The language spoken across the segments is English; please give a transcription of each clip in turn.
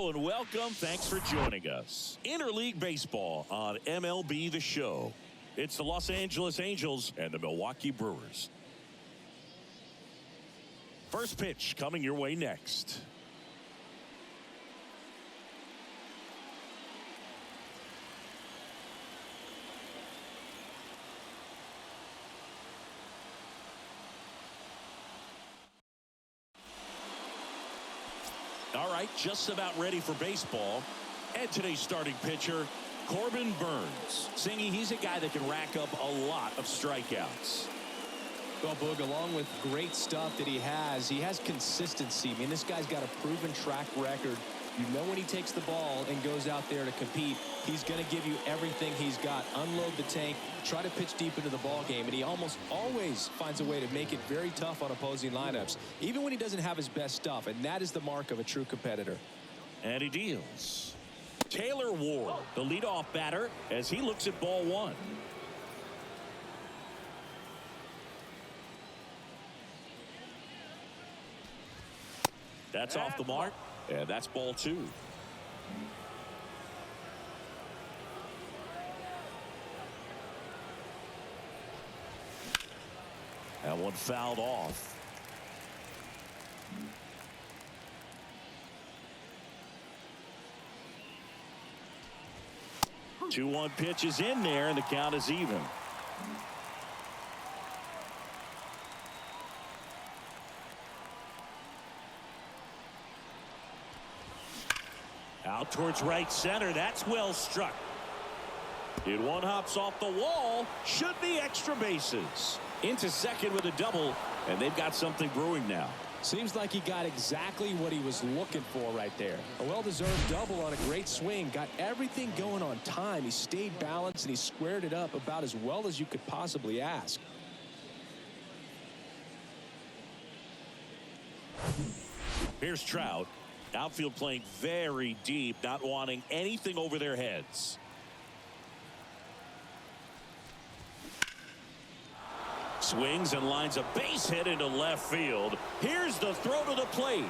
Hello and welcome. Thanks for joining us. Interleague Baseball on MLB The Show. It's the Los Angeles Angels and the Milwaukee Brewers. First pitch coming your way next. All right, just about ready for baseball. And today's starting pitcher, Corbin Burnes. Singy, he's a guy that can rack up a lot of strikeouts. Well, Boog, along with great stuff that he has consistency. I mean, this guy's got a proven track record. You know when he takes the ball and goes out there to compete, he's going to give you everything he's got. Unload the tank, try to pitch deep into the ball game, and he almost always finds a way to make it very tough on opposing lineups, even when he doesn't have his best stuff, and that is the mark of a true competitor. And he deals. Taylor Ward, the leadoff batter, as he looks at ball one. That's off the mark, and that's ball two. That one fouled off. Two-one pitch is in there, and the count is even. Out towards right center. That's well struck. It one hops off the wall. Should be extra bases. Into second with a double, and they've got something brewing now. Seems like he got exactly what he was looking for right there. A well-deserved double on a great swing. Got everything going on time. He stayed balanced, and he squared it up about as well as you could possibly ask. Here's Trout. Outfield playing very deep, not wanting anything over their heads. Swings and lines a base hit into left field. Here's the throw to the plate.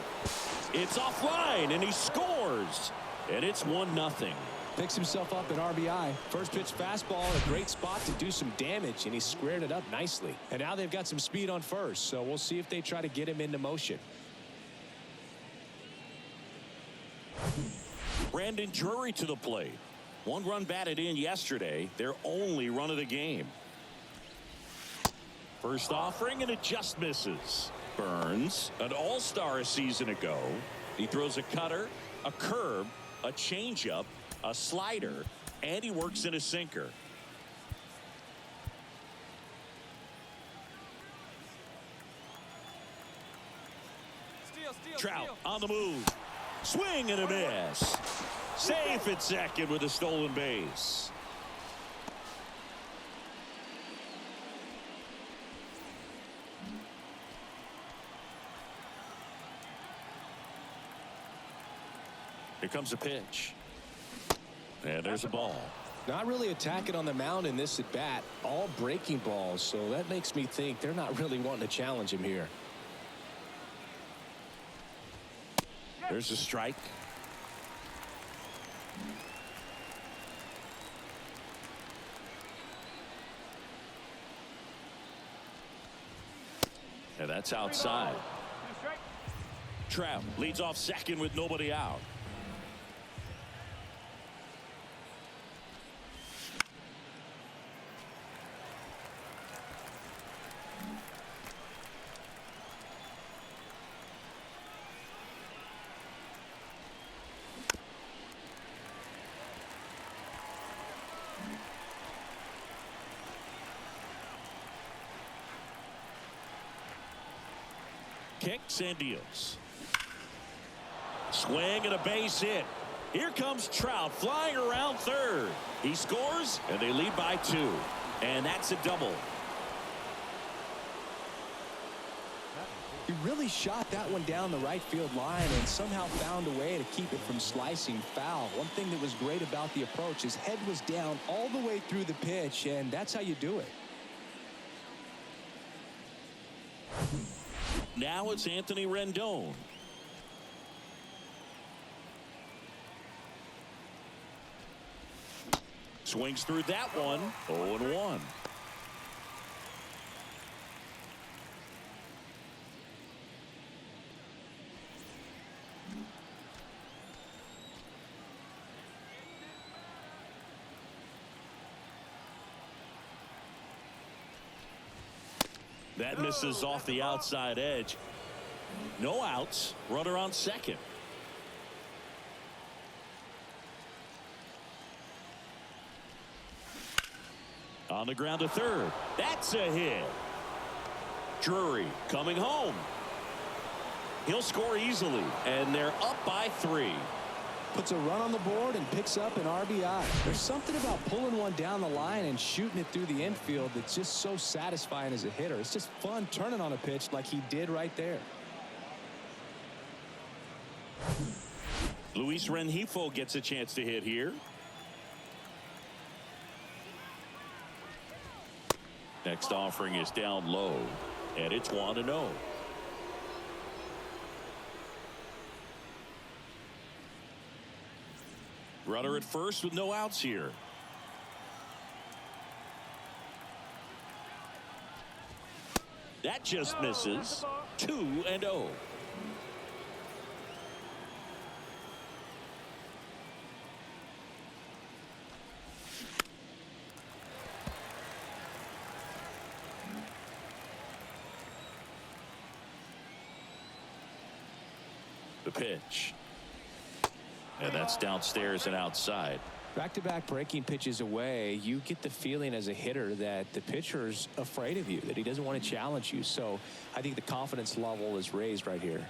It's offline, and he scores. And it's 1-0. Picks himself up an RBI. First pitch fastball in a great spot to do some damage, and he squared it up nicely. And now they've got some speed on first, so we'll see if they try to get him into motion. Brandon Drury to the plate. One run batted in yesterday, their only run of the game. First offering, and it just misses. Burnes, an all-star a season ago. He throws a cutter, a curve, a changeup, a slider, and he works in a sinker. Trout on the move. Swing and a miss. Safe at second with a stolen base. Here comes a pitch. And there's a ball. Not really attacking on the mound in this at bat. All breaking balls, so that makes me think they're not really wanting to challenge him here. There's a strike. And that's outside. Trout leads off second with nobody out. Kicks and deals. Swing and a base hit. Here comes Trout flying around third. He scores, and they lead by 2. And that's a double. He really shot that one down the right field line and somehow found a way to keep it from slicing foul. One thing that was great about the approach, his head was down all the way through the pitch, and that's how you do it. Now it's Anthony Rendon. swings through that one. 0-1. That misses off the outside edge. No outs. Runner on second. On the ground to third. That's a hit. Drury coming home. He'll score easily, and they're up by 3. Puts a run on the board and picks up an RBI. There's something about pulling one down the line and shooting it through the infield that's just so satisfying as a hitter. It's just fun turning on a pitch like he did right there. Luis Rengifo gets a chance to hit here. Next offering is down low, and it's 1-0. Runner at first with no outs here. That just misses. 2-0. The pitch. And that's downstairs and outside. Back-to-back breaking pitches away, you get the feeling as a hitter that the pitcher's afraid of you, that he doesn't want to challenge you. So I think the confidence level is raised right here.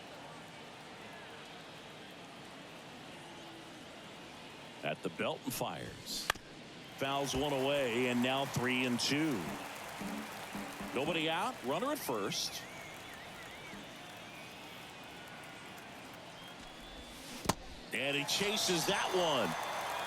At the belt and fires. Fouls one away, and now 3-2. Nobody out. Runner at first. And he chases that one.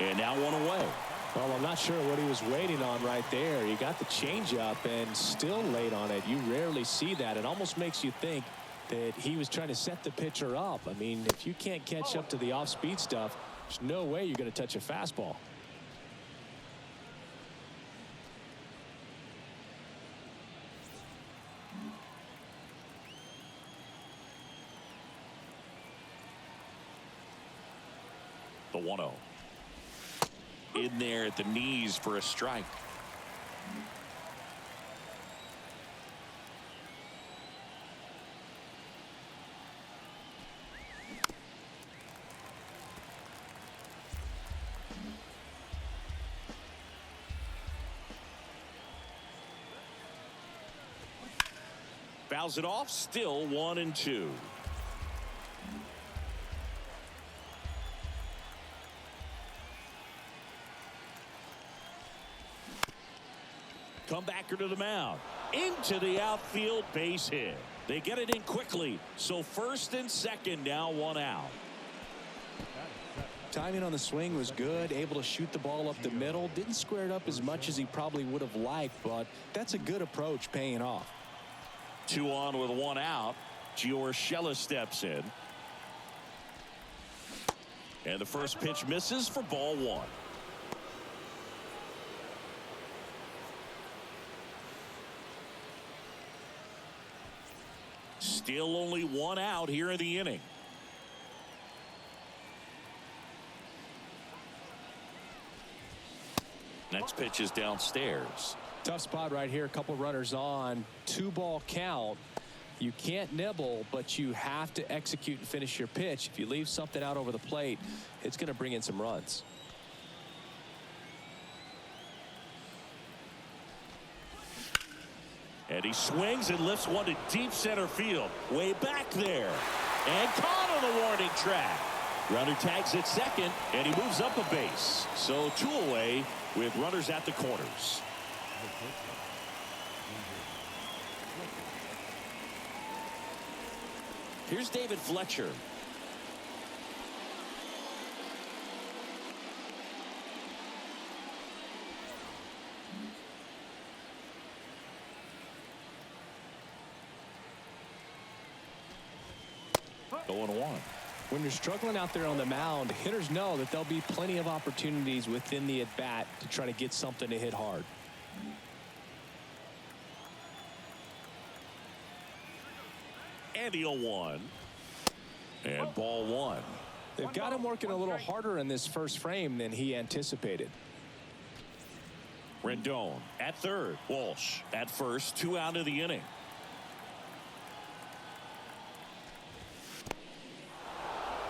And now one away. Well, I'm not sure what he was waiting on right there. He got the changeup and still late on it. You rarely see that. It almost makes you think that he was trying to set the pitcher up. I mean, if you can't catch up to the off-speed stuff, there's no way you're going to touch a fastball. The 1-0. In there at the knees for a strike. Fouls it off. Still 1-2. Comebacker to the mound. Into the outfield, base hit. They get it in quickly. So first and second, now one out. Timing on the swing was good. Able to shoot the ball up the middle. Didn't square it up as much as he probably would have liked, but that's a good approach, paying off. 2 on with 1 out. Giorgella steps in. And the first pitch misses for ball 1. Still only 1 out here in the inning. Next pitch is downstairs. Tough spot right here. A couple runners on. 2-ball count. You can't nibble, but you have to execute and finish your pitch. If you leave something out over the plate, it's going to bring in some runs. And he swings and lifts one to deep center field. Way back there. And caught on the warning track. Runner tags at second, and he moves up a base. So 2 away with runners at the corners. Here's David Fletcher. Going 1. When you're struggling out there on the mound, hitters know that there'll be plenty of opportunities within the at-bat to try to get something to hit hard. And the 0-1. And ball one. They've got him working a little harder in this first frame than he anticipated. Rendon at third. Walsh at first. 2 out of the inning.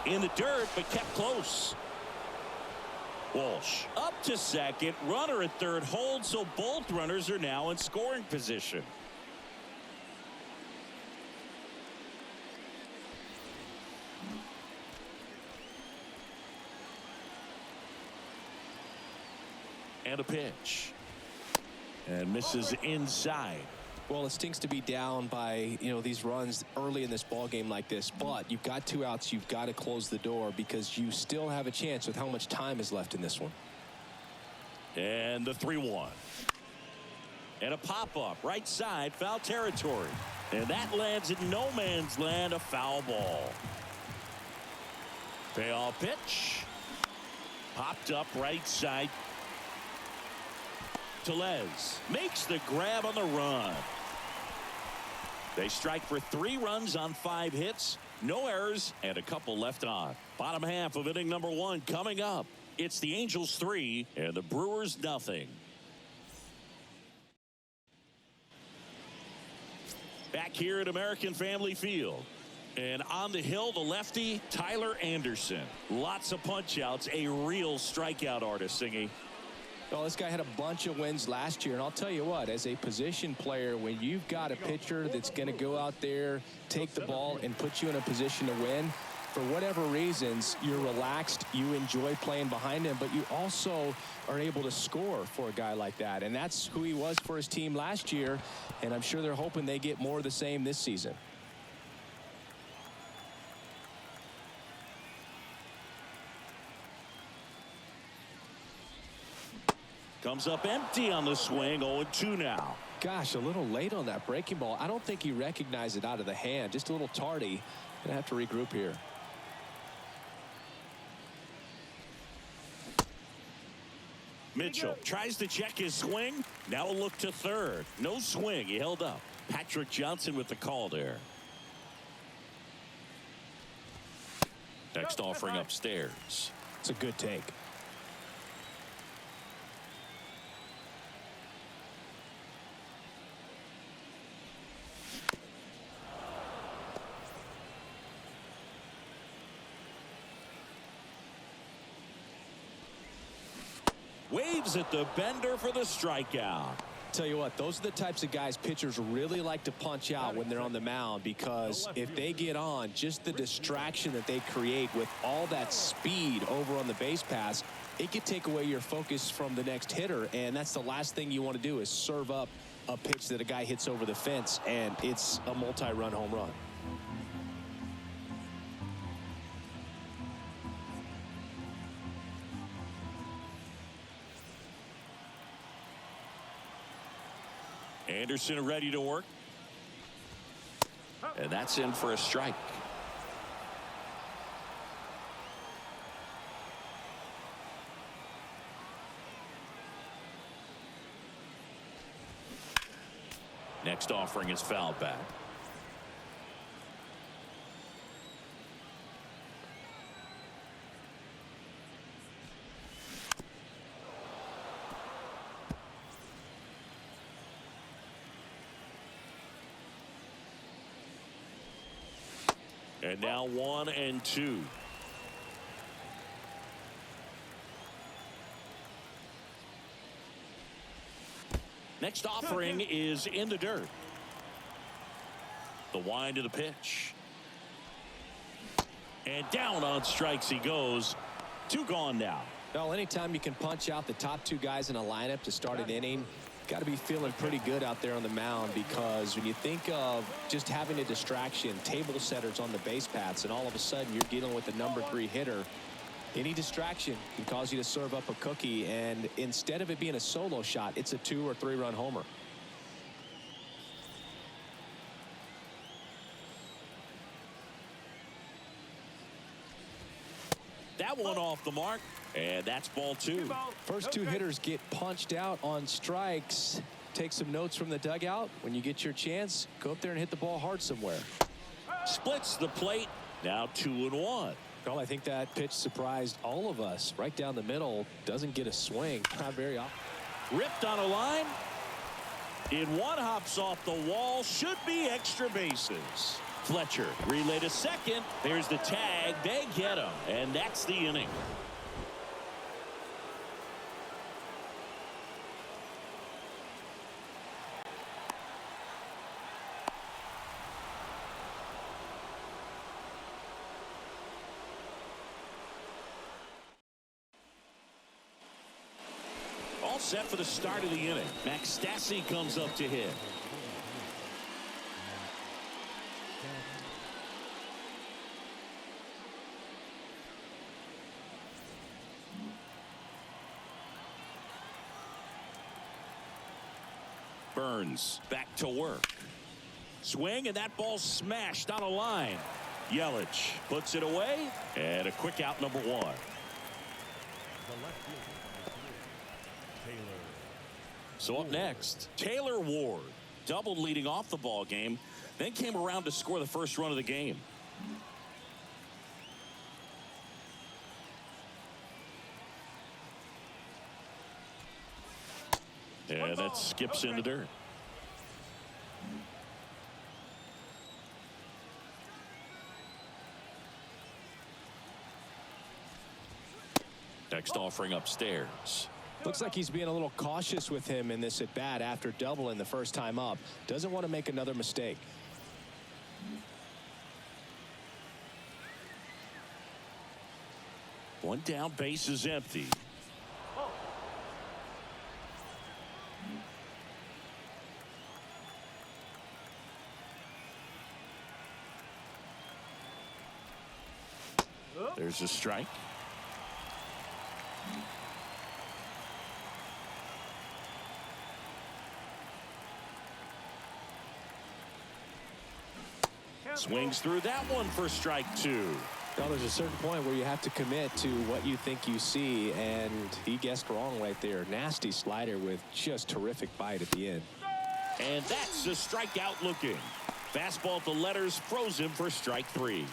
In the dirt, but kept close. Walsh up to second. Runner at third holds, so both runners are now in scoring position. And a pitch. And misses inside. Well, it stinks to be down by, these runs early in this ball game like this, but you've got 2 outs. You've got to close the door because you still have a chance with how much time is left in this one. And the 3-1. And a pop-up right side, foul territory. And that lands in no man's land, a foul ball. Payoff pitch. Popped up right side. Tellez makes the grab on the run. They strike for 3 runs on 5 hits, no errors, and a couple left on. Bottom half of inning number 1 coming up. It's the Angels 3 and the Brewers nothing. Back here at American Family Field. And on the hill, the lefty, Tyler Anderson. Lots of punch outs, a real strikeout artist, Singy. Well, this guy had a bunch of wins last year, and I'll tell you what, as a position player, when you've got a pitcher that's going to go out there, take the ball, and put you in a position to win, for whatever reasons, you're relaxed, you enjoy playing behind him, but you also are able to score for a guy like that, and that's who he was for his team last year, and I'm sure they're hoping they get more of the same this season. Comes up empty on the swing. 0-2 now. Gosh, a little late on that breaking ball. I don't think he recognized it out of the hand. Just a little tardy. Gonna have to regroup here. Mitchell tries to check his swing. Now a look to third. No swing. He held up. Patrick Johnson with the call there. Next offering upstairs. It's a good take. Waves at the bender for the strikeout. Tell you what, those are the types of guys pitchers really like to punch out when they're on the mound, because if they get on, just the distraction that they create with all that speed over on the base pass, it could take away your focus from the next hitter, and that's the last thing you want to do is serve up a pitch that a guy hits over the fence, and it's a multi-run home run. Anderson ready to work. And that's in for a strike. Next offering is fouled back. And now 1-2. Next offering is in the dirt. The wind of the pitch. And down on strikes he goes. 2 gone now. Well, anytime you can punch out the top 2 guys in a lineup to start an inning, got to be feeling pretty good out there on the mound, because when you think of just having a distraction, table setters on the base paths, and all of a sudden you're dealing with the number 3 hitter, any distraction can cause you to serve up a cookie, and instead of it being a solo shot, it's a 2 or 3 run homer. that one off the mark, and that's ball two. First two hitters get punched out on strikes. Take some notes from the dugout. When you get your chance, go up there and hit the ball hard somewhere. Splits the plate. Now 2-1. Well, I think that pitch surprised all of us. Right down the middle, doesn't get a swing. Not very often. Ripped on a line. In one, hops off the wall. Should be extra bases. Fletcher relay to second. There's the tag. They get him, and that's the inning. All set for the start of the inning. Max Stassi comes up to hit. Burns back to work. Swing, and that ball smashed on a line. Yelich puts it away, and a quick out, number one. So up next, Taylor Ward doubled leading off the ball game, then came around to score the first run of the game. Yeah, that skips into dirt. Next offering upstairs. Looks like he's being a little cautious with him in this at bat after doubling the first time up. Doesn't want to make another mistake. One down, base is empty. There's a strike. Swings through that one for strike two. Well, there's a certain point where you have to commit to what you think you see, and he guessed wrong right there. Nasty slider with just terrific bite at the end. And that's a strikeout looking. Fastball at the letters froze him for strike three.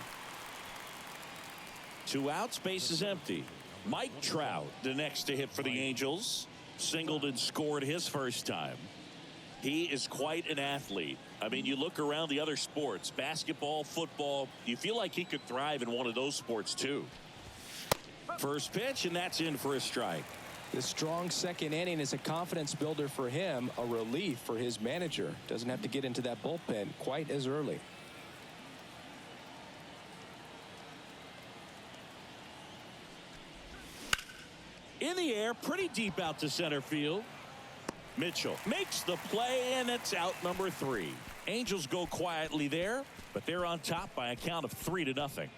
2 outs, base is empty. Mike Trout, the next to hit for the Angels. Singled and scored his first time. He is quite an athlete. I mean, you look around the other sports, basketball, football, you feel like he could thrive in one of those sports too. First pitch, and that's in for a strike. The strong second inning is a confidence builder for him, a relief for his manager. Doesn't have to get into that bullpen quite as early. In the air, pretty deep out to center field. Mitchell makes the play, and it's out, number 3. Angels go quietly there, but they're on top by a count of 3-0.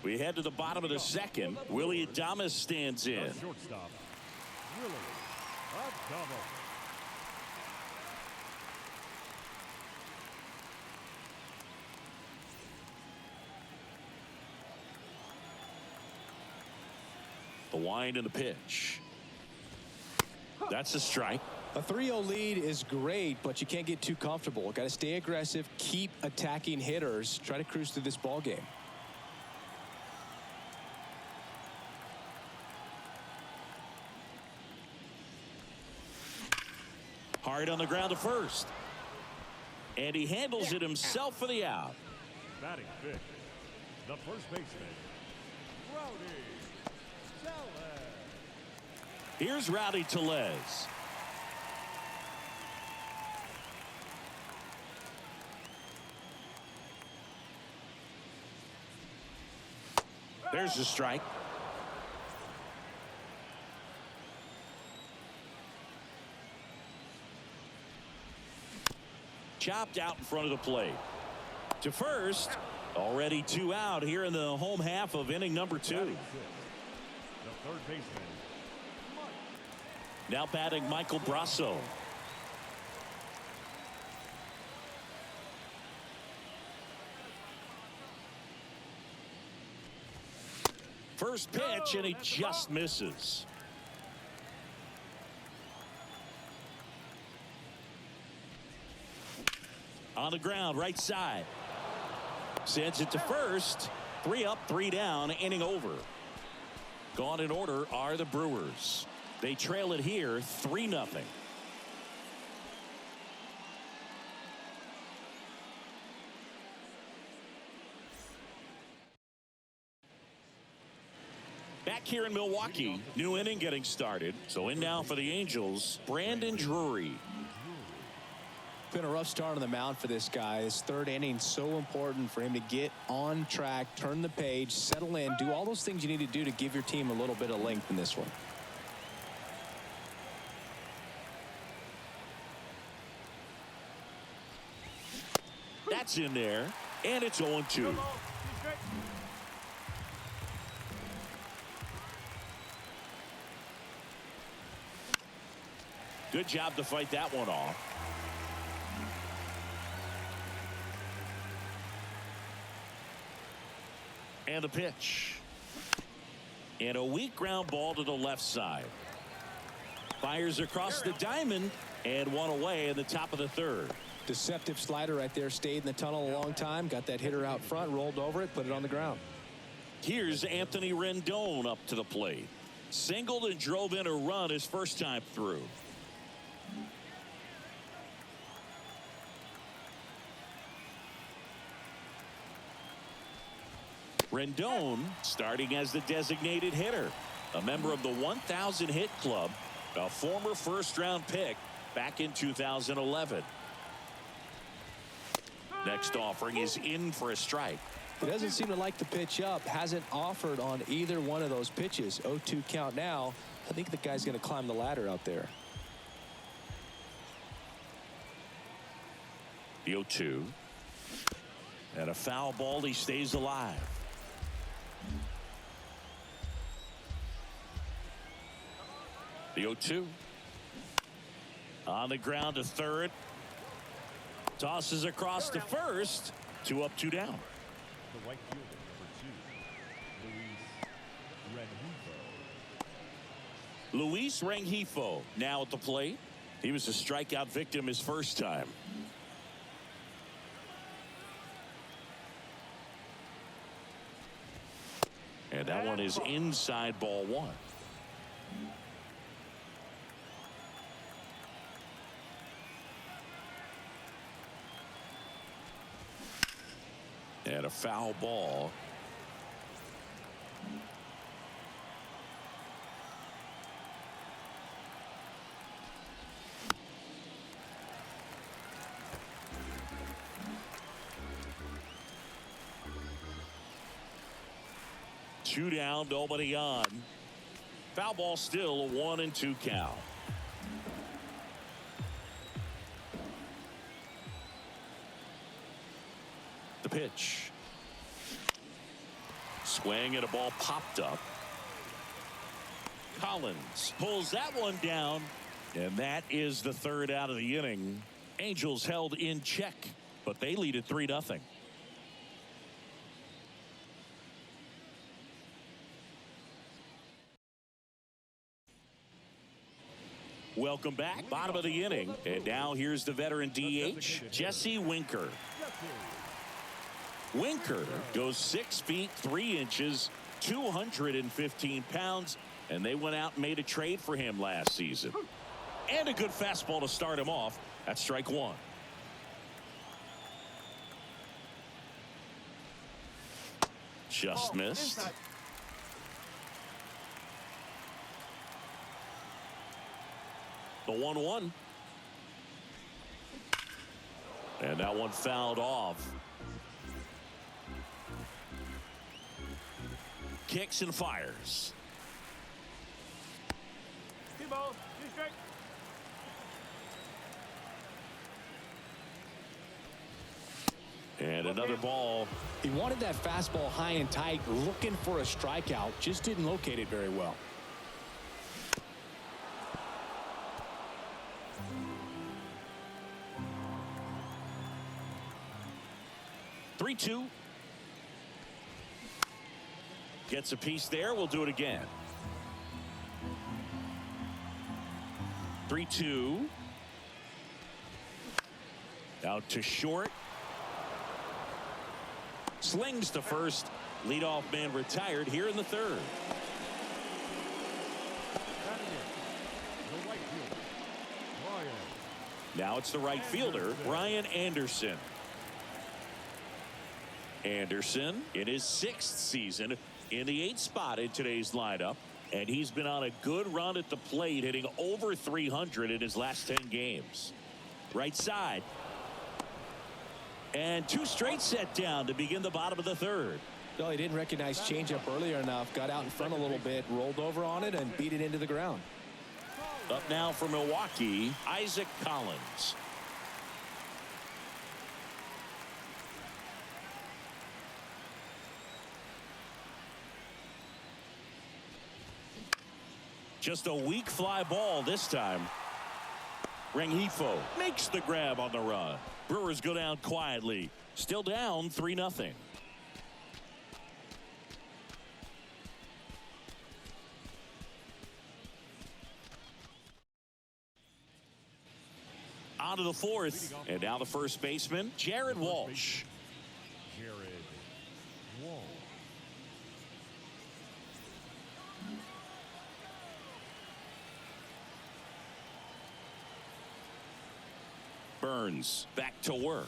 We head to the bottom of the second. Willie Adames stands in. Shortstop, Willie Adames. The wind and the pitch. That's a strike. A 3-0 lead is great, but you can't get too comfortable. Got to stay aggressive, keep attacking hitters, try to cruise through this ball game. Hard on the ground to first. And he handles it himself for the out. Batting fifth, the first baseman, Rowdy. Here's Rowdy Tellez. There's the strike. Chopped out in front of the plate. To first. Already 2 out here in the home half of inning number 2. The third baseman, Now batting Michael Brasso. First pitch, and he just misses. On the ground, right side. Sends it to first. 3 up, 3 down, inning over. Gone in order are the Brewers. They trail it here 3-0. Back here in Milwaukee, new inning getting started. So in now for the Angels, Brandon Drury. Been a rough start on the mound for this guy. His third inning so important for him to get on track, turn the page, settle in, do all those things you need to do to give your team a little bit of length in this one. That's in there, and it's 0-2. Good job to fight that one off. And the pitch. And a weak ground ball to the left side. Fires across the diamond, and one away in the top of the third. Deceptive slider right there. Stayed in the tunnel a long time. Got that hitter out front, rolled over it, put it on the ground. Here's Anthony Rendon up to the plate. Singled and drove in a run his first time through. Rendon starting as the designated hitter, a member of the 1,000 hit club, a former first-round pick back in 2011. Next offering is in for a strike. He doesn't seem to like the pitch up. Hasn't offered on either one of those pitches. 0-2 count now. I think the guy's going to climb the ladder out there. The 0-2. And a foul ball. He stays alive. The 0-2. On the ground to third. Tosses across to first. 2 up, 2 down. The right fielder, number 2, Luis Rengifo now at the plate. He was a strikeout victim his first time. And that one is inside, ball 1. And a foul ball. Two down, nobody on. Foul ball, still a 1-2 count. The pitch. Swing, and a ball popped up. Collins pulls that one down, and that is the third out of the inning. Angels held in check, but they lead at 3-0. Welcome back. Bottom of the inning. And now here's the veteran DH, Jesse Winker. Winker goes 6 feet 3 inches, 215 pounds, and they went out and made a trade for him last season. And a good fastball to start him off. That's strike 1. Just missed. The 1-1. And that one fouled off. Kicks and fires. And another ball. He wanted that fastball high and tight, looking for a strikeout. Just didn't locate it very well. Gets a piece there. We'll do it again. 3-2. Out to short. Slings to first. Leadoff man retired here in the third. Now it's the right fielder, Brian Anderson. Anderson in his 6th season in the 8th spot in today's lineup. And he's been on a good run at the plate, hitting over 300 in his last 10 games. Right side. And 2 straight set down to begin the bottom of the third. Well, he didn't recognize changeup earlier enough, got out in front a little bit, rolled over on it, and beat it into the ground. Up now for Milwaukee, Isaac Collins. Just a weak fly ball this time. Rengifo makes the grab on the run. Brewers go down quietly. Still down 3-0. On to the 4th. And now the first baseman, Jared Walsh. Jared Walsh. Burns back to work.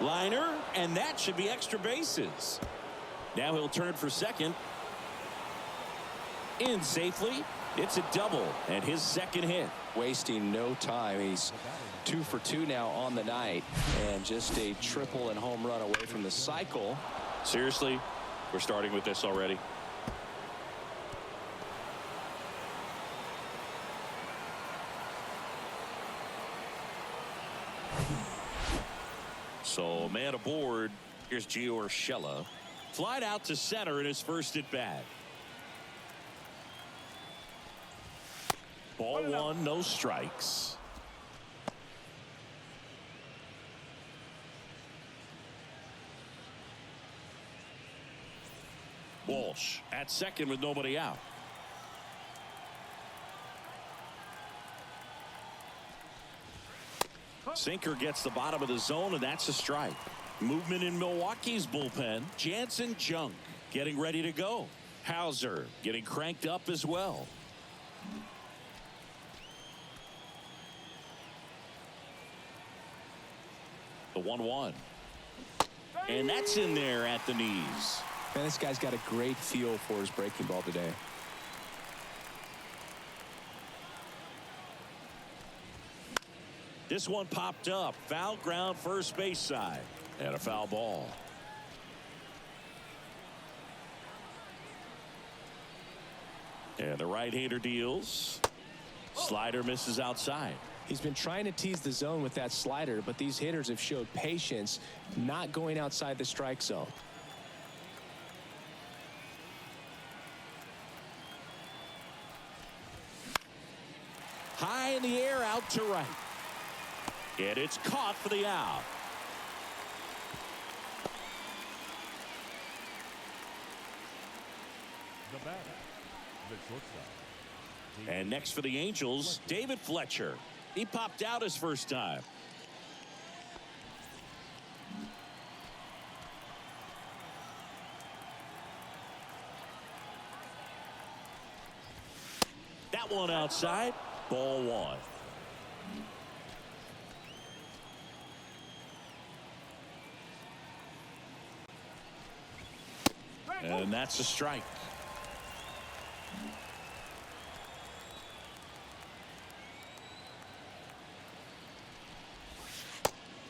Liner, and that should be extra bases. Now he'll turn for second. In safely. It's a double and his second hit. Wasting no time. He's 2 for 2 now on the night, and just a triple and home run away from the cycle. Seriously, we're starting with this already. So man aboard. Here's Gio Urshela. Flied out to center in his first at bat. Ball 1, no strikes. Walsh at second with nobody out. Sinker gets the bottom of the zone, and that's a strike. Movement in Milwaukee's bullpen. Jansen Junk getting ready to go. Hauser getting cranked up as well. The 1-1. And that's in there at the knees. Man, this guy's got a great feel for his breaking ball today. This one popped up. Foul ground first base side. And a foul ball. And the right-hander deals. Slider misses outside. He's been trying to tease the zone with that slider, but these hitters have showed patience, not going outside the strike zone. High in the air, out to right. And it's caught for the out. The batter, the shortstop. And next for the Angels, David Fletcher. He popped out his first time. That one outside. Ball 1. And that's a strike.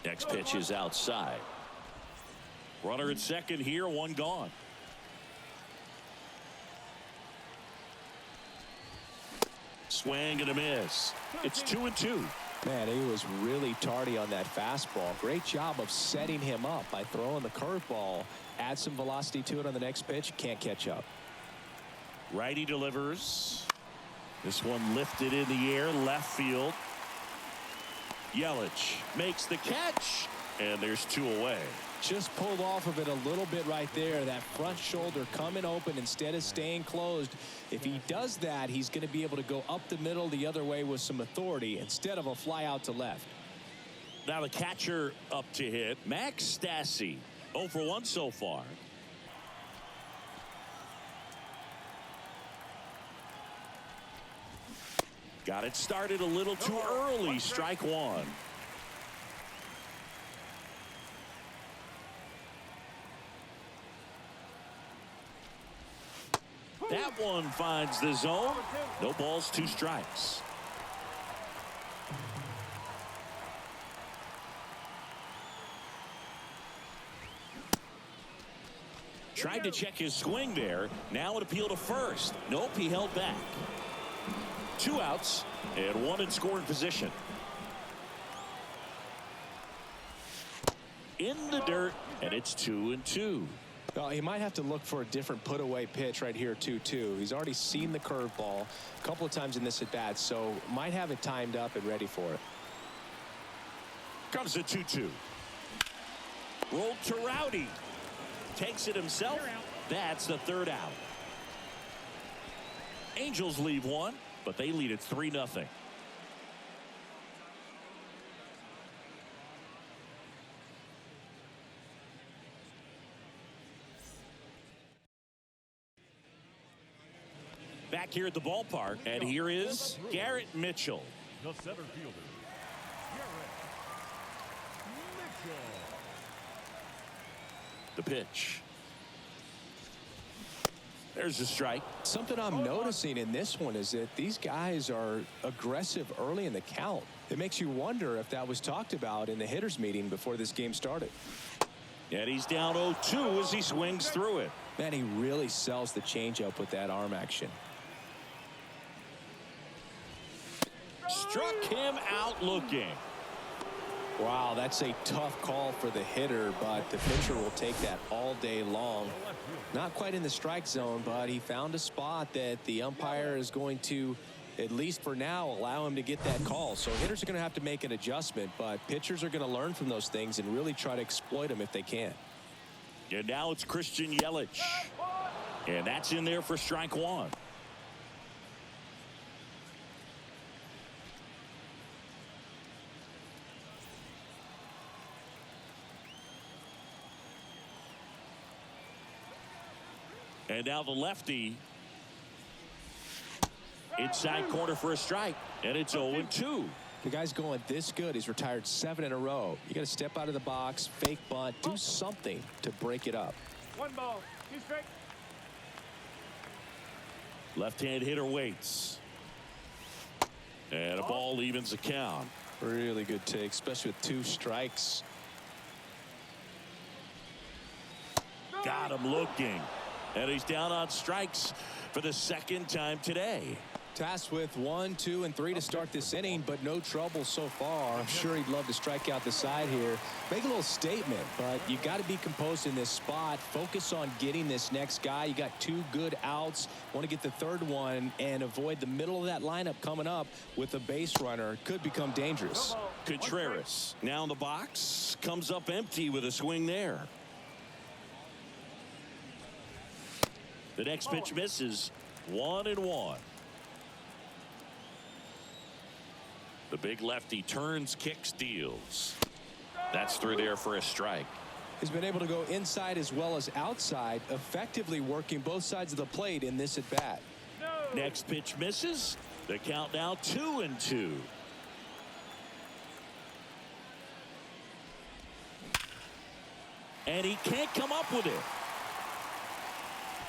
Next pitch is outside. Runner at second here, one gone. Swing and a miss. It's 2-2. Man, he was really tardy on that fastball. Great job of setting him up by throwing the curveball. Add some velocity to it on the next pitch. Can't catch up. Righty delivers. This one lifted in the air, left field. Yelich makes the catch, and there's 2 away. Just pulled off of it a little bit right there. That front shoulder coming open instead of staying closed. If he does that, he's going to be able to go up the middle the other way with some authority instead of a fly out to left. Now the catcher up to hit. Max Stassi, 0 for 1 so far. Got it started a little too early. Strike one. That one finds the zone. No balls, 2 strikes. Tried to check his swing there. Now an appeal to first. Nope, he held back. 2 outs and 1 in scoring position. In the dirt, and it's 2-2. Well, he might have to look for a different put-away pitch right here, 2-2. He's already seen the curveball a couple of times in this at-bat, so might have it timed up and ready for it. Comes the 2-2. Rolled to Rowdy. Takes it himself. That's the 3rd out. Angels leave 1, but they lead it 3-0. Back here at the ballpark, and here is Garrett Mitchell. The center fielder, Garrett Mitchell. The pitch. There's a strike. Something I'm noticing in this one is that these guys are aggressive early in the count. It makes you wonder if that was talked about in the hitters meeting before this game started. And he's down 0-2 as he swings through it. Man, he really sells the changeup with that arm action. Struck him out looking. Wow, that's a tough call for the hitter, but the pitcher will take that all day long. Not quite in the strike zone, but he found a spot that the umpire is going to, at least for now, allow him to get that call. So hitters are going to have to make an adjustment, but pitchers are going to learn from those things and really try to exploit them if they can. And now it's Christian Yelich. And that's in there for strike 1. And now the lefty. Inside corner for a strike. And it's 0-2. The guy's going this good. He's retired 7 in a row. You got to step out of the box, fake bunt, do something to break it up. 1 ball, 2 strikes. Left-hand hitter waits. And a ball evens the count. Really good take, especially with 2 strikes. Got him looking. And he's down on strikes for the 2nd time today. Tasked with 1, 2, and 3 to start this inning, but no trouble so far. I'm sure he'd love to strike out the side here. Make a little statement, but you got to be composed in this spot. Focus on getting this next guy. You got 2 good outs. Want to get the 3rd one and avoid the middle of that lineup coming up with a base runner. Could become dangerous. Contreras now in the box. Comes up empty with a swing there. The next pitch misses. 1-1. The big lefty turns, kicks, deals. That's through there for a strike. He's been able to go inside as well as outside, effectively working both sides of the plate in this at bat. Next pitch misses. The count now 2-2. And he can't come up with it.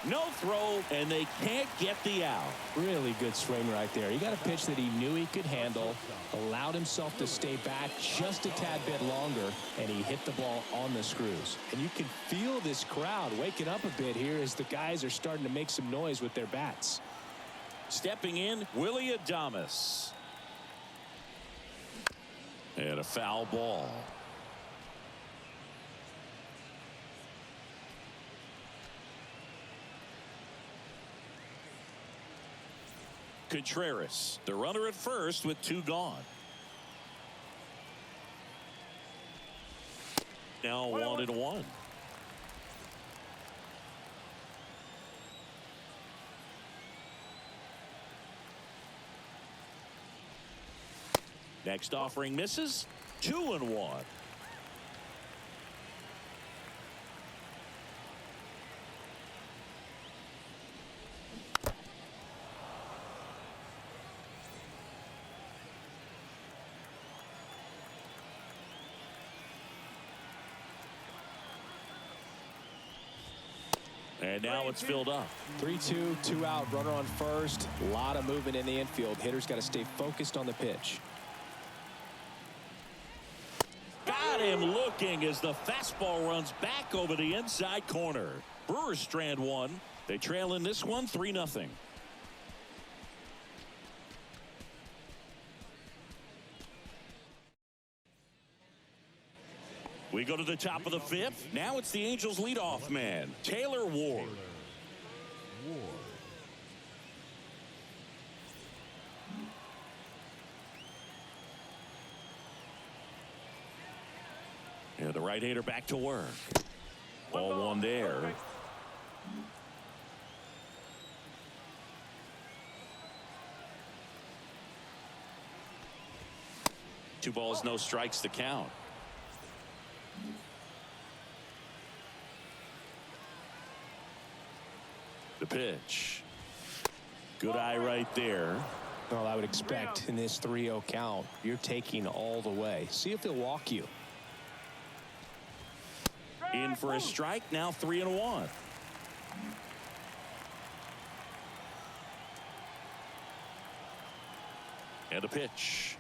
No throw, and they can't get the out. Really good swing right there. He got a pitch that he knew he could handle, allowed himself to stay back just a tad bit longer, and he hit the ball on the screws. And you can feel this crowd waking up a bit here as the guys are starting to make some noise with their bats. Stepping in, Willie Adames. And a foul ball. Contreras, the runner at first with 2 gone. Now 1-1. Next offering misses. 2-1. And now it's filled up. 3-2, 2 out, runner on first. A lot of movement in the infield. Hitter's got to stay focused on the pitch. Got him looking as the fastball runs back over the inside corner. Brewers strand one. They trail in this one 3-0. We go to the top of the fifth. Now it's the Angels leadoff man, Taylor Ward. And the right-hander back to work. Ball one there. Two balls, no strikes to count. The pitch. Good eye right there. Well, I would expect in this 3-0 count, you're taking all the way. See if he'll walk you. In for a strike. Now 3-1. And a pitch.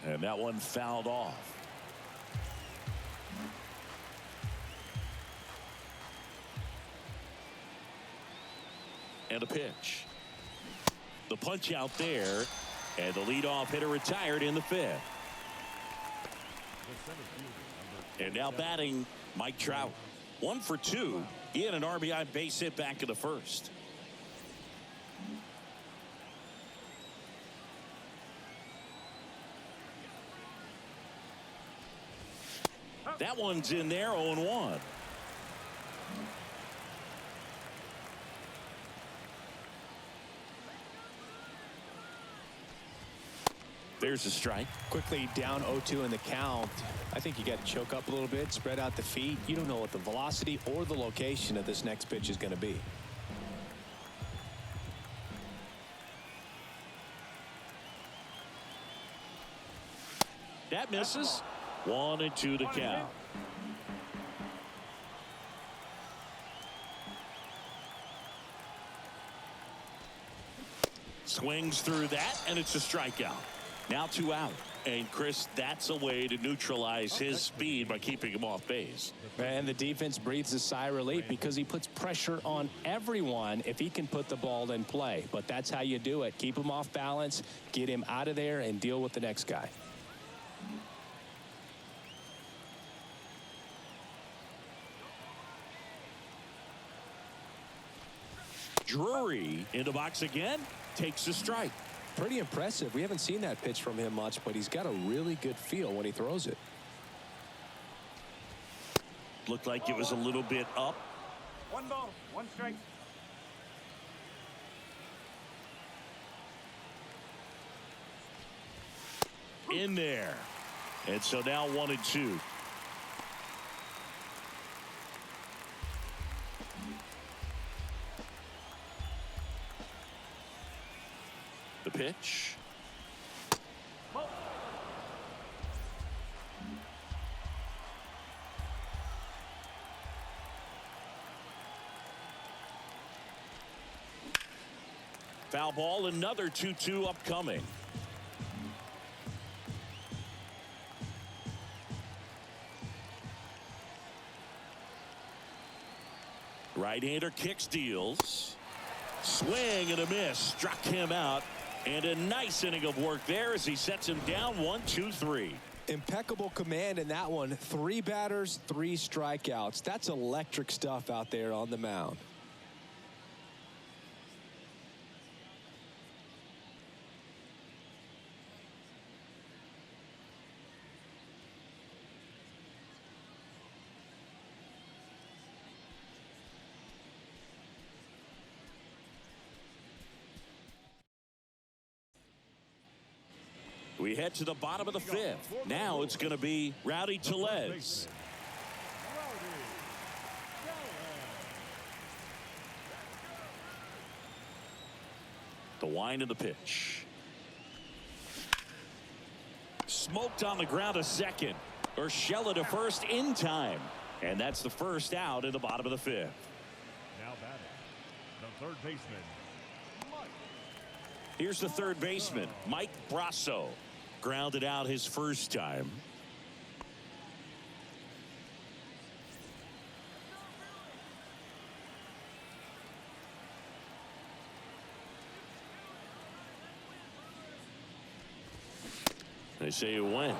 And that one fouled off. And a pitch. The punch out there. And the leadoff hitter retired in the fifth. And now batting, Mike Trout. 1 for 2. He had an RBI base hit back in the first. That one's in there, 0-1. There's a strike. Quickly down 0-2 in the count. I think you got to choke up a little bit, spread out the feet. You don't know what the velocity or the location of this next pitch is going to be. That misses. 1-2 to count. Swings through that, and it's a strikeout. Now 2 out. And Chris, that's a way to neutralize his speed by keeping him off base. And the defense breathes a sigh of relief because he puts pressure on everyone if he can put the ball in play. But that's how you do it. Keep him off balance, get him out of there, and deal with the next guy. Drury in the box again, takes a strike. Pretty impressive. We haven't seen that pitch from him much, but he's got a really good feel when he throws it. Looked like it was a little bit up. 1 ball, 1 strike. In there. And so now 1-2. The pitch. Foul ball, another 2-2 upcoming. Right-hander kicks, deals. Swing and a miss. Struck him out. And a nice inning of work there as he sets him down 1-2-3. Impeccable command in that one. 3 batters, 3 strikeouts. That's electric stuff out there on the mound. We head to the bottom of the fifth. Now it's going to be Rowdy Tellez. The wind of the pitch. Smoked on the ground a second. Urshela to first in time. And that's the first out in the bottom of the fifth. Now batting, the third baseman, Mike. Here's the third baseman, Mike Brasso. Grounded out his first time. They say you win.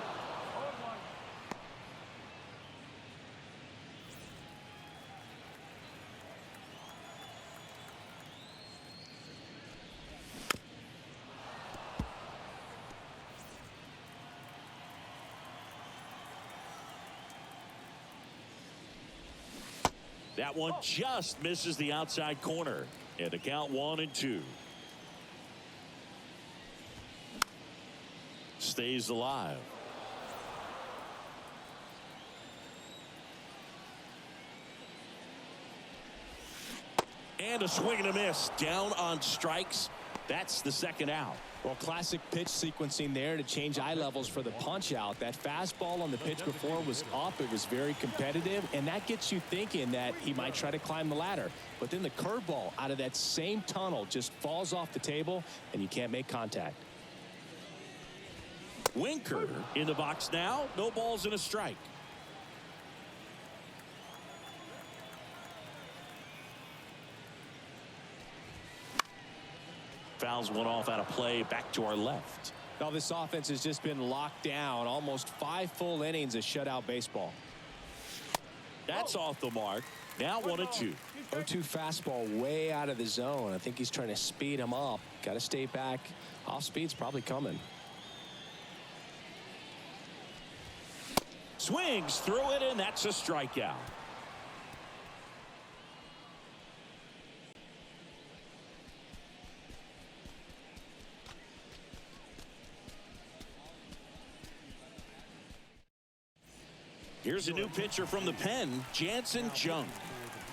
That one just misses the outside corner. And the count 1-2. Stays alive. And a swing and a miss. Down on strikes. That's the second out. Well, classic pitch sequencing there to change eye levels for the punch out. That fastball on the pitch before was up. It was very competitive, and that gets you thinking that he might try to climb the ladder. But then the curveball out of that same tunnel just falls off the table, and you can't make contact. Winker in the box now. No balls and a strike. Fouls one off out of play. Back to our left. Now this offense has just been locked down. Almost 5 full innings of shutout baseball. That's off the mark. Now 1-2. 0-2 fastball way out of the zone. I think he's trying to speed him up. Got to stay back. Off speed's probably coming. Swings through it, and that's a strikeout. Here's a new pitcher from the pen, Jansen Junk.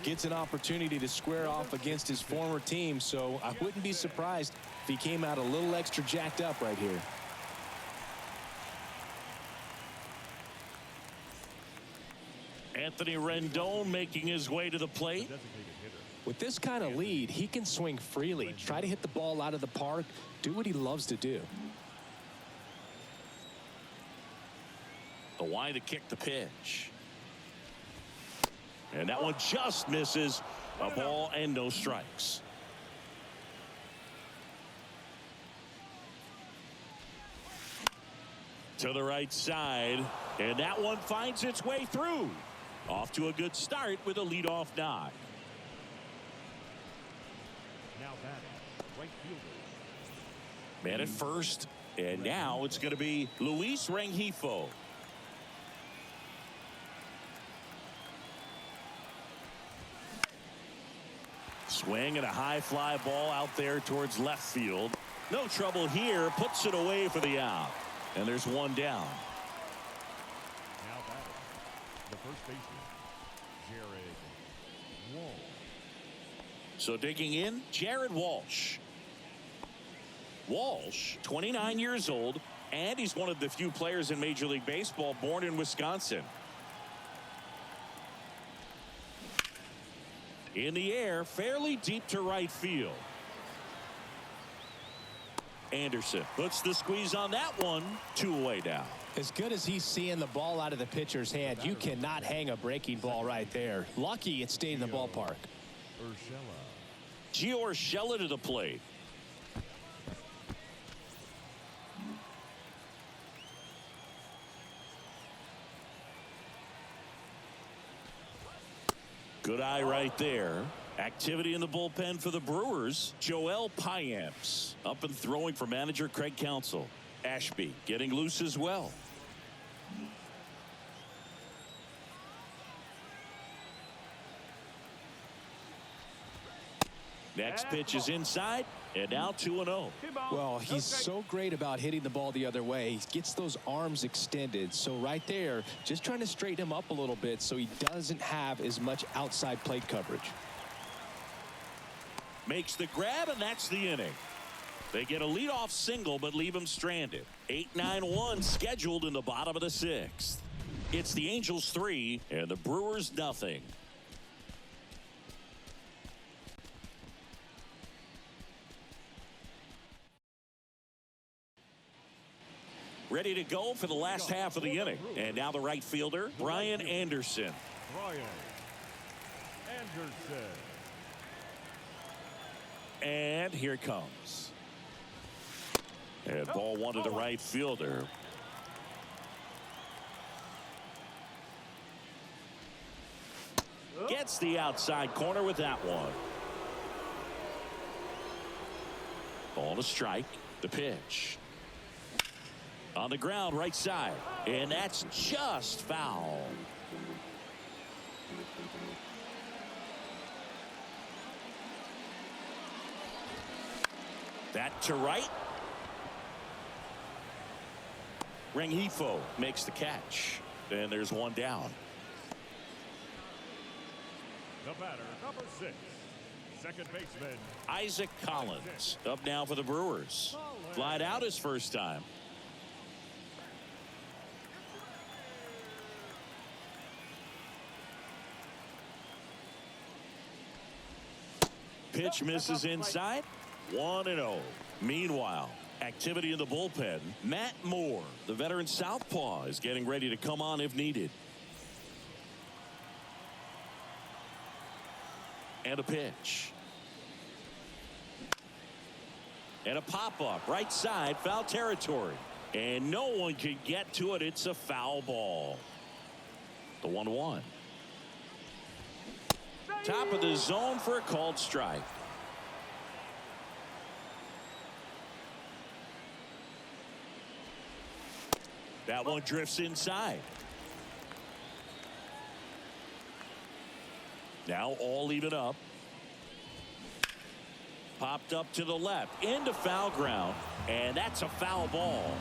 Gets an opportunity to square off against his former team, so I wouldn't be surprised if he came out a little extra jacked up right here. Anthony Rendon making his way to the plate. With this kind of lead, he can swing freely, try to hit the ball out of the park, do what he loves to do. The wide to kick the pitch. And that one just misses. A ball and no strikes. To the right side. And that one finds its way through. Off to a good start with a leadoff knock. Now batting, right fielder. Man at first. And now it's going to be Luis Rengifo. Swing and a high fly ball out there towards left field. No trouble here. Puts it away for the out. And there's one down. Now batting, the first baseman, Jared Walsh. So digging in, Jared Walsh. Walsh, 29 years old, and he's one of the few players in Major League Baseball born in Wisconsin. In the air, fairly deep to right field. Anderson puts the squeeze on that one. 2 away now. As good as he's seeing the ball out of the pitcher's hand, you cannot hang a breaking ball right there. Lucky it stayed in the ballpark. Gio Urshela to the plate. Good eye right there. Activity in the bullpen for the Brewers. Joel Payamps up and throwing for manager Craig Counsell. Ashby getting loose as well. Next pitch is inside, and now 2-0. Well, he's so great about hitting the ball the other way. He gets those arms extended. So right there, just trying to straighten him up a little bit so he doesn't have as much outside plate coverage. Makes the grab, and that's the inning. They get a leadoff single, but leave him stranded. 8-9-1 scheduled in the bottom of the sixth. It's the Angels 3 and the Brewers nothing. Ready to go for the last half of the inning. And now the right fielder, Brian Anderson. Brian Anderson. And here it comes. And ball one to the right fielder. Gets the outside corner with that one. Ball to strike. The pitch. On the ground, right side. And that's just foul. That to right. Rengifo makes the catch. And there's one down. The batter, number 6, second baseman Isaac Collins up now for the Brewers. Flied out his first time. Pitch misses inside. 1-0. Meanwhile, activity in the bullpen. Matt Moore, the veteran southpaw, is getting ready to come on if needed. And a pitch. And a pop-up right side, foul territory. And no one can get to it. It's a foul ball. The 1-1. Top of the zone for a called strike. That one drifts inside. Now all even up. Popped up to the left into foul ground, and that's a foul ball.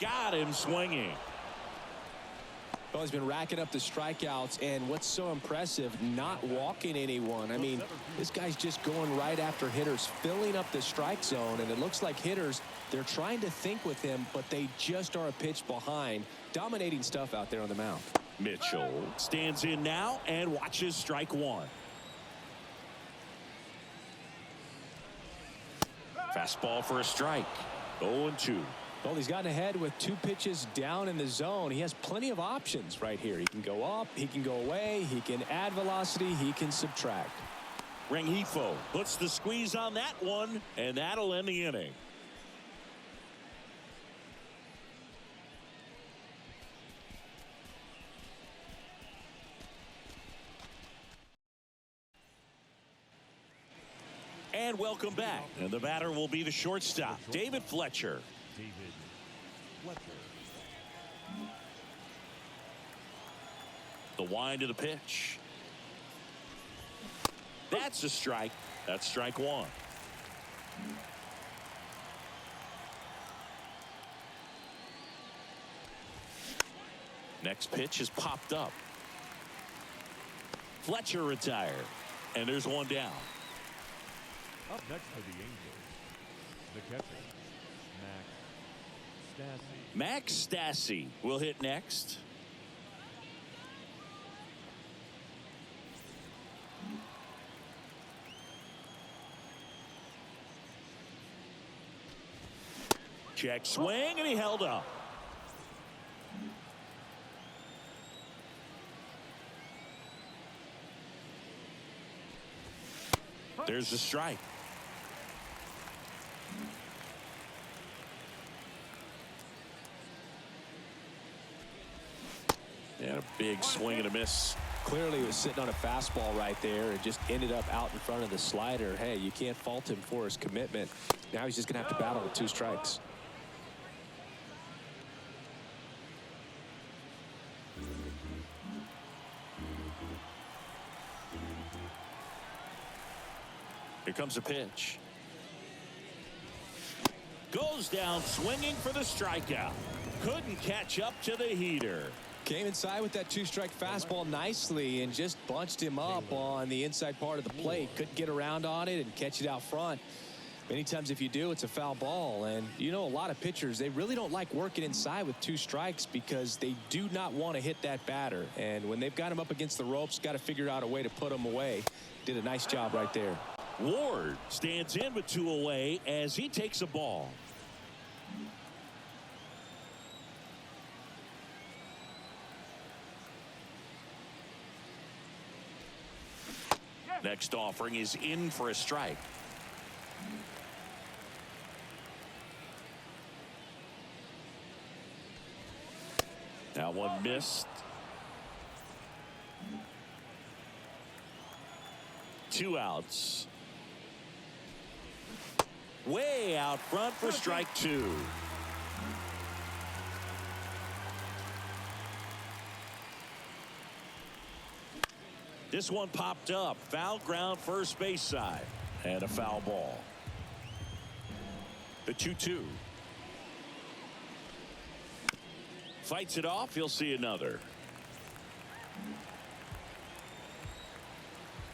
Got him swinging. Well, he's been racking up the strikeouts, and what's so impressive, not walking anyone. I mean, this guy's just going right after hitters, filling up the strike zone, and it looks like hitters, they're trying to think with him, but they just are a pitch behind. Dominating stuff out there on the mound. Mitchell stands in now and watches strike one. Fastball for a strike. 0-2. Well, he's gotten ahead with 2 pitches down in the zone. He has plenty of options right here. He can go up, he can go away, he can add velocity, he can subtract. Rengifo puts the squeeze on that one, and that'll end the inning. And welcome back. And the batter will be the shortstop, David Fletcher. David Fletcher. The wind of the pitch. That's a strike. That's strike one. Next pitch is popped up. Fletcher retired. And there's one down. Up next for the Angels, the catcher, Max Stassi. Max Stassi will hit next. Check swing, and he held up. There's the strike. And a big swing and a miss. Clearly, he was sitting on a fastball right there and just ended up out in front of the slider. Hey, you can't fault him for his commitment. Now he's just going to have to battle with 2 strikes. Here comes a pitch. Goes down swinging for the strikeout. Couldn't catch up to the heater. Came inside with that 2-strike fastball nicely and just bunched him up on the inside part of the plate. Couldn't get around on it and catch it out front. Many times if you do, it's a foul ball. And you know, a lot of pitchers, they really don't like working inside with 2 strikes because they do not want to hit that batter. And when they've got him up against the ropes, got to figure out a way to put him away. Did a nice job right there. Ward stands in with 2 away as he takes a ball. Next offering is in for a strike. That one missed. 2 outs. Way out front for strike 2. This one popped up. Foul ground first base side. And a foul ball. The 2-2. Fights it off. He'll see another.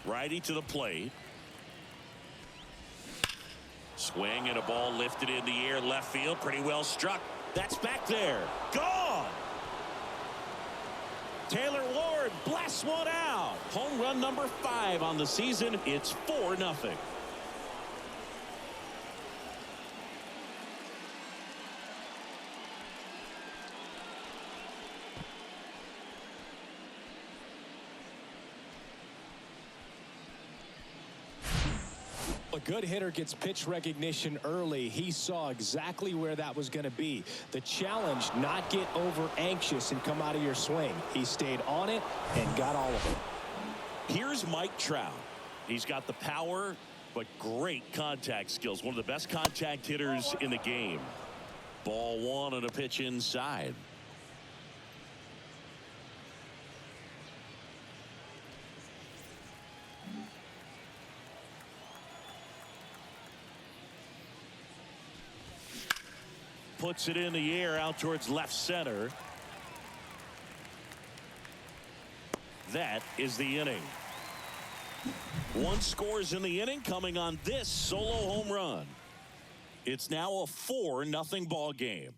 Righty to the plate. Swing and a ball lifted in the air left field. Pretty well struck. That's back there. Gone. Taylor Ward blasts one out. Home run number 5 on the season. It's 4-0. A good hitter gets pitch recognition early. He saw exactly where that was going to be. The challenge, not get over anxious and come out of your swing. He stayed on it and got all of it. Here's Mike Trout. He's got the power, but great contact skills. One of the best contact hitters in the game. Ball 1 on a pitch inside. Puts it in the air out towards left center. That is the inning. 1 scores in the inning coming on this solo home run. It's now a 4-0 ball game.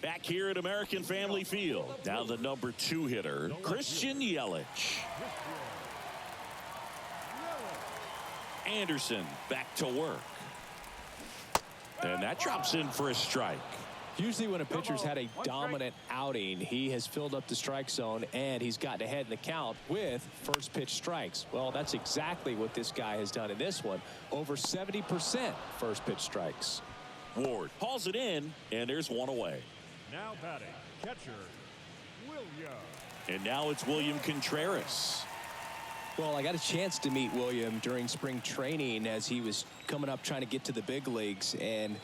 Back here at American Family Field. Now the number 2 hitter, Christian Yelich. Anderson back to work. And that drops in for a strike. Usually when a pitcher's had a dominant outing, he has filled up the strike zone and he's gotten ahead in the count with first pitch strikes. Well, that's exactly what this guy has done in this one. Over 70% first pitch strikes. Ward hauls it in, and there's 1 away. Now batting, catcher, William. And now it's William Contreras. Well, I got a chance to meet William during spring training as he was coming up trying to get to the big leagues. And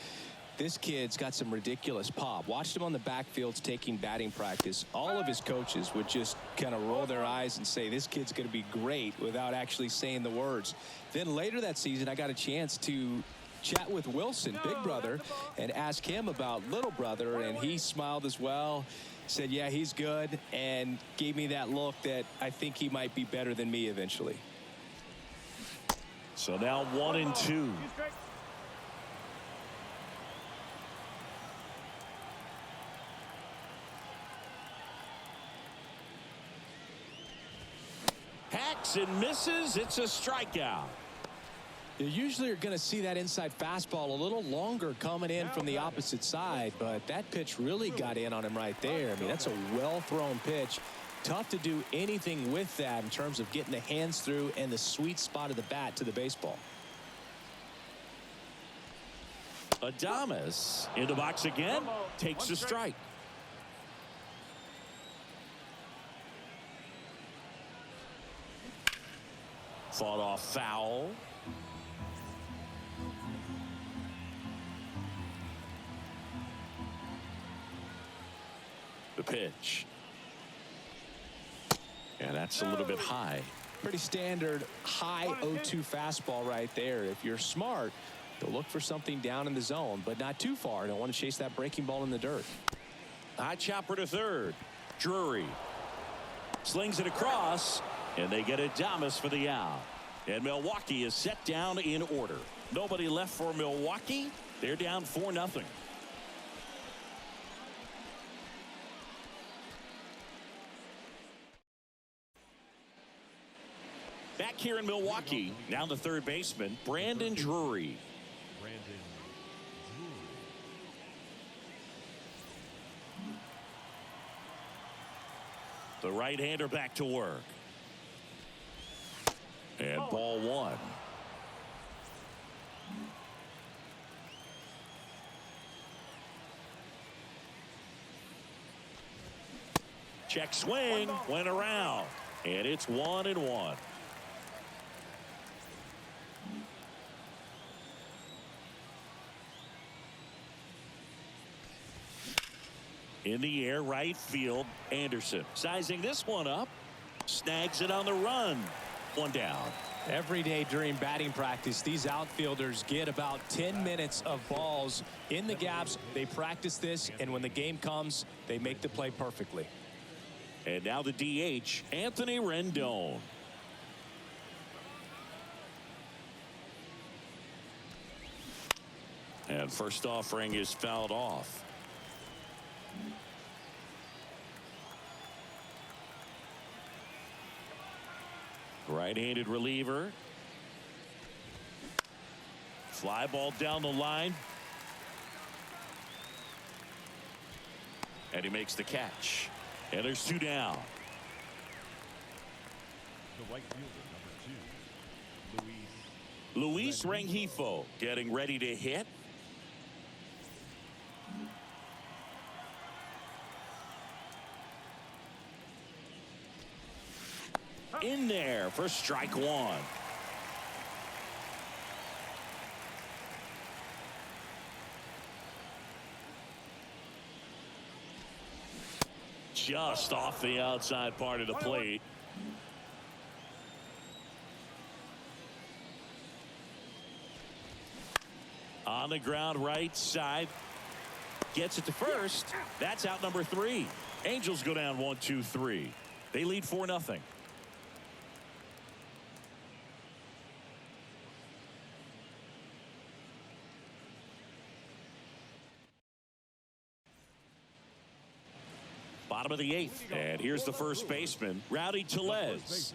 this kid's got some ridiculous pop. Watched him on the backfields taking batting practice. All of his coaches would just kind of roll their eyes and say, this kid's going to be great without actually saying the words. Then later that season, I got a chance to chat with Wilson, big brother, and ask him about little brother, and he smiled as well, said yeah, he's good, and gave me that look that I think he might be better than me eventually. So now 1-2. Hacks and misses. It's a strikeout. You usually are going to see that inside fastball a little longer coming in from the opposite side, but that pitch really got in on him right there. I mean, that's a well-thrown pitch. Tough to do anything with that in terms of getting the hands through and the sweet spot of the bat to the baseball. Adames in the box again, takes a strike. Fought off foul. The pitch. And that's a little bit high. Pretty standard high 0-2 fastball right there. If you're smart, they'll look for something down in the zone, but not too far. Don't want to chase that breaking ball in the dirt. High chopper to third. Drury slings it across, and they get Adames for the out. And Milwaukee is set down in order. Nobody left for Milwaukee. They're down 4-0. Back here in Milwaukee, now the third baseman, Brandon Drury. The right-hander back to work. And ball one. Check swing, went around, and it's 1-1. In the air, right field, Anderson sizing this one up, snags it on the run. One down. Every day during batting practice, these outfielders get about 10 minutes of balls in the gaps. They practice this, and when the game comes, they make the play perfectly. And now the DH, Anthony Rendon. And first offering is fouled off. Right-handed reliever. Fly ball down the line. And he makes the catch. And there's two down. The right fielder, number 2, Luis Rengifo getting ready to hit. In there for strike one. Just off the outside part of the plate. On the ground right side. Gets it to first. That's out number 3. Angels go down 1-2-3. They lead 4-0. Bottom of the 8th. And here's the first baseman, Rowdy Tellez.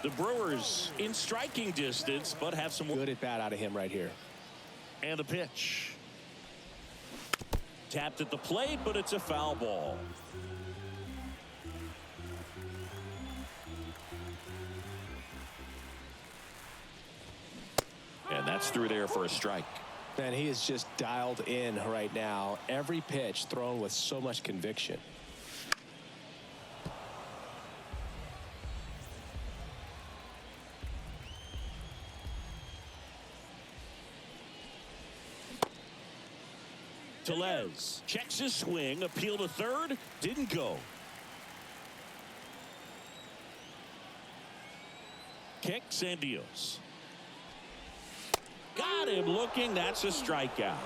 The Brewers in striking distance, but have some good at bat out of him right here. And the pitch. Tapped at the plate, but it's a foul ball. And that's through there for a strike. And he is just dialed in right now. Every pitch thrown with so much conviction. Tellez checks his swing, appeal to third, didn't go. Kicks and deals. Got him looking. That's a strikeout.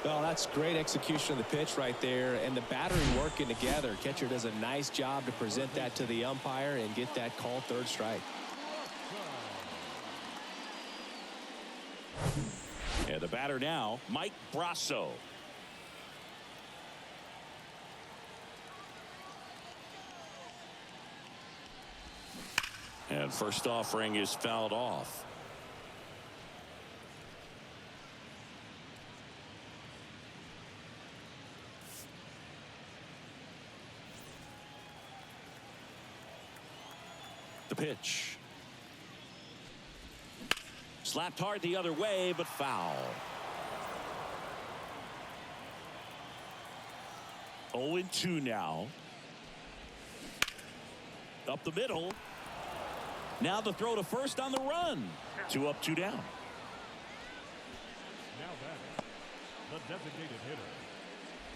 Well, that's great execution of the pitch right there, and the battery working together. Catcher does a nice job to present that to the umpire and get that called third strike. And the batter now, Mike Brasso. And first offering is fouled off. pitch. Slapped hard the other way, but foul. 0-2 now. Up the middle. Now the throw to first on the run. 2 up, 2 down. Now batting, the designated hitter,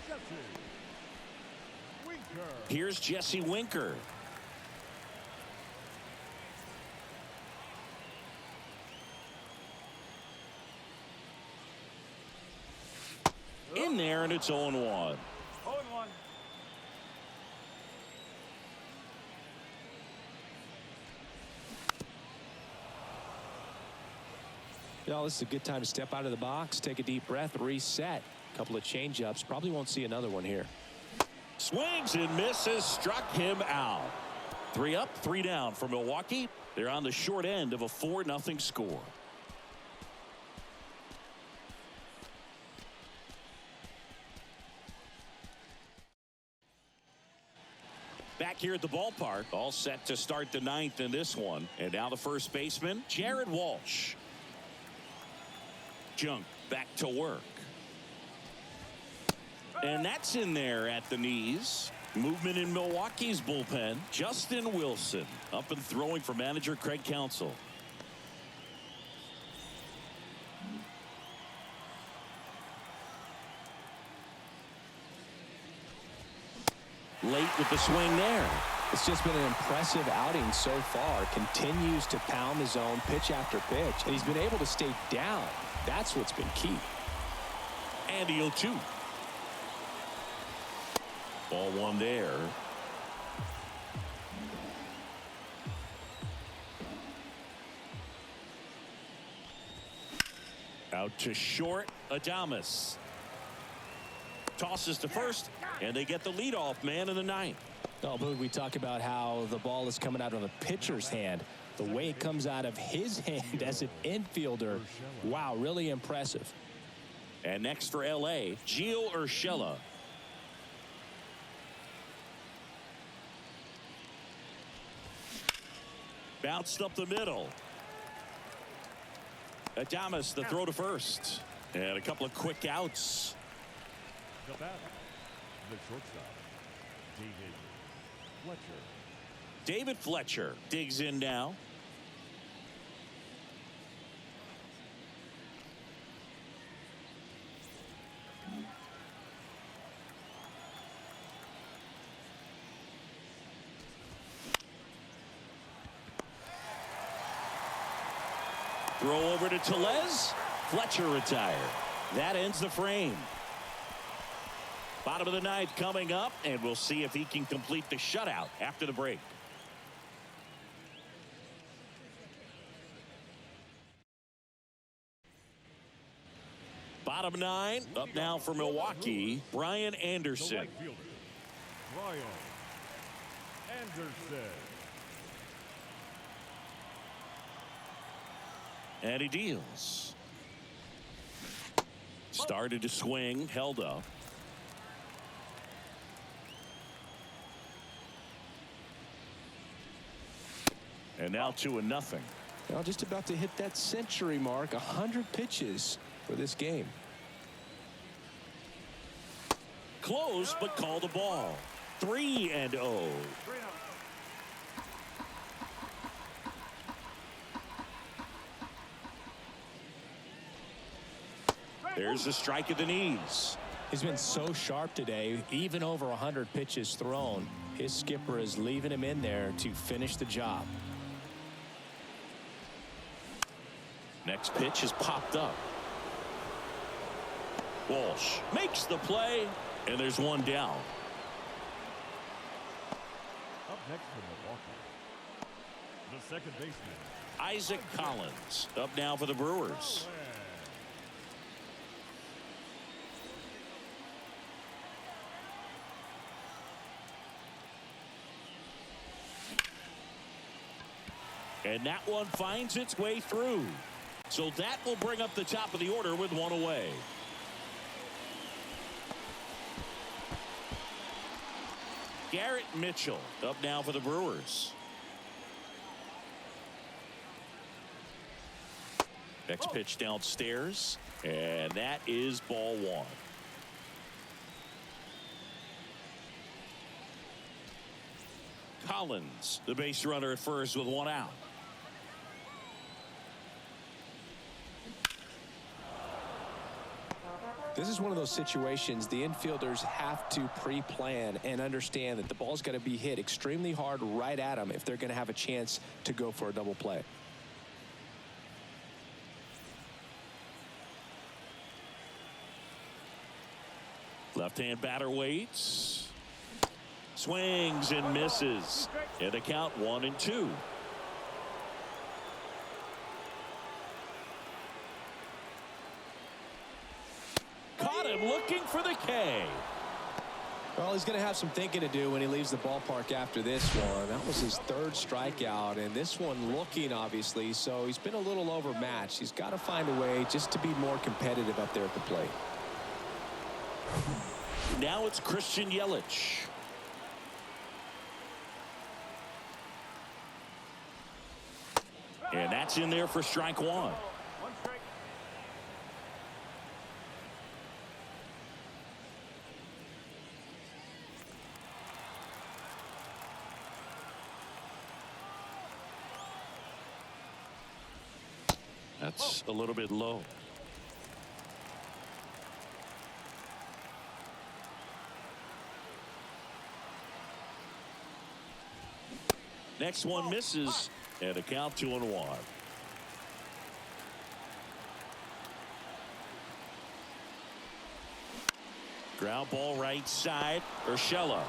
Jesse Winker. Here's Jesse Winker. In there, and it's 0-1. 0-1. This is a good time to step out of the box, take a deep breath, reset. A couple of changeups. Probably won't see another one here. Swings and misses, struck him out. 3 up, 3 down for Milwaukee. They're on the short end of a 4-0 score. Back here at the ballpark, all set to start the 9th in this one. And now the first baseman, Jared Walsh. Junk back to work. And that's in there at the knees. Movement in Milwaukee's bullpen. Justin Wilson up and throwing for manager Craig Counsell. Late with the swing there. It's just been an impressive outing so far. Continues to pound the zone pitch after pitch. And he's been able to stay down. That's what's been key. And the 0-2. Ball 1 there. Out to short, Adames. Tosses to first, and they get the leadoff man in the 9th. Oh, Boog, we talk about how the ball is coming out of a pitcher's hand. The way it comes out of his hand as an infielder, wow, really impressive. And next for L.A., Gio Urshela. Bounced up the middle. Adames, the throw to first. And a couple of quick outs. The batter, the shortstop, David Fletcher. David Fletcher digs in now. Throw over to Tellez. Fletcher retired. That ends the frame. Bottom of the 9th coming up, and we'll see if he can complete the shutout after the break. Bottom 9 up now for Milwaukee, Brian Anderson. The right fielder, Brian Anderson. And he deals. Started to swing, held up. And now 2-0. Well, just about to hit that century mark. 100 pitches for this game. Close, but call the ball. 3-0. There's the strike at the knees. He's been so sharp today, even over 100 pitches thrown. His skipper is leaving him in there to finish the job. Next pitch has popped up. Walsh makes the play, and there's one down. Up next for Milwaukee, the second baseman, Isaac Collins up now for the Brewers. And that one finds its way through. So that will bring up the top of the order with one away. Garrett Mitchell up now for the Brewers. Next pitch downstairs, and that is ball one. Collins, the base runner at first with one out. This is one of those situations the infielders have to pre-plan and understand that the ball's got to be hit extremely hard right at them if they're going to have a chance to go for a double play. Left-hand batter waits. Swings and misses. And the count 1-2. Caught him looking for the K. Well, he's going to have some thinking to do when he leaves the ballpark after this one. That was his third strikeout, and this one looking, obviously, so he's been a little overmatched. He's got to find a way just to be more competitive up there at the plate. Now it's Christian Yelich. And that's in there for strike one. That's a little bit low. Next one misses, and a count 2-1. Ground ball right side. Urshela.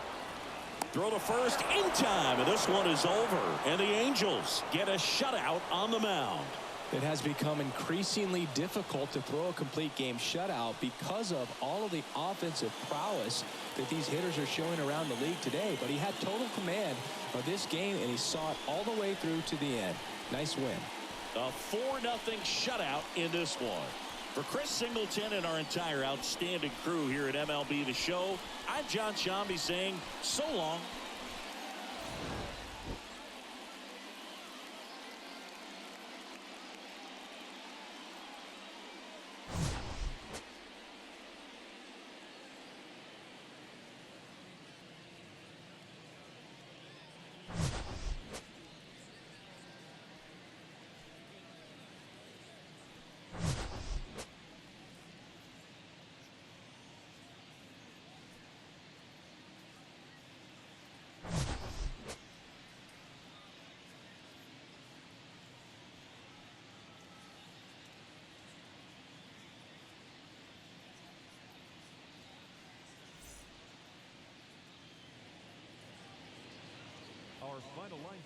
Throw to first in time, and this one is over. And the Angels get a shutout on the mound. It has become increasingly difficult to throw a complete game shutout because of all of the offensive prowess that these hitters are showing around the league today. But he had total command of this game, and he saw it all the way through to the end. Nice win. A 4-0 shutout in this one. For Chris Singleton and our entire outstanding crew here at MLB The Show, I'm John Shambi saying so long. Our final line